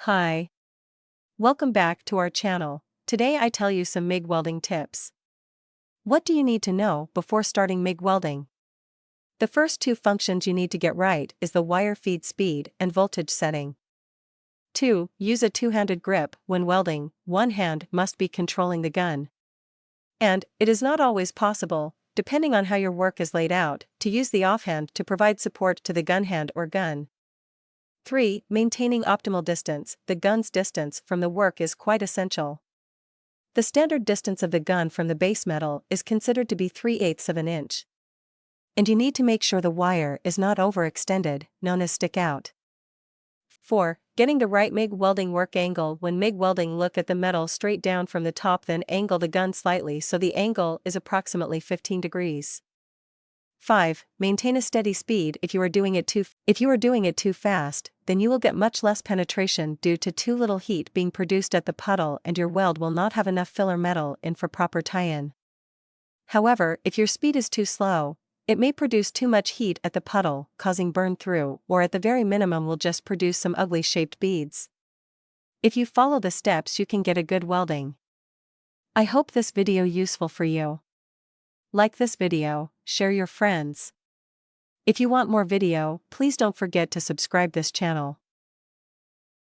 Hi. Welcome back to our channel. Today I tell you some MIG welding tips. What do you need to know before starting MIG welding? The first two functions you need to get right is the wire feed speed and voltage setting. 2. Use a two-handed grip when welding. One hand must be controlling the gun. And it is not always possible, depending on how your work is laid out, to use the offhand to provide support to the gun hand or gun. 3. Maintaining optimal distance. The gun's distance from the work is quite essential. The standard distance of the gun from the base metal is considered to be 3/8 of an inch. And you need to make sure the wire is not overextended, known as stick out. 4. Getting the right MIG welding work angle. When MIG welding, look at the metal straight down from the top, then angle the gun slightly so the angle is approximately 15 degrees. 5. Maintain a steady speed. If you are doing it too fast, then you will get much less penetration due to too little heat being produced at the puddle and your weld will not have enough filler metal in for proper tie-in. However, if your speed is too slow, it may produce too much heat at the puddle, causing burn through, or at the very minimum will just produce some ugly shaped beads. If you follow the steps, you can get a good welding. I hope this video useful for you. Like this video, share your friends. If you want more video, please don't forget to subscribe this channel.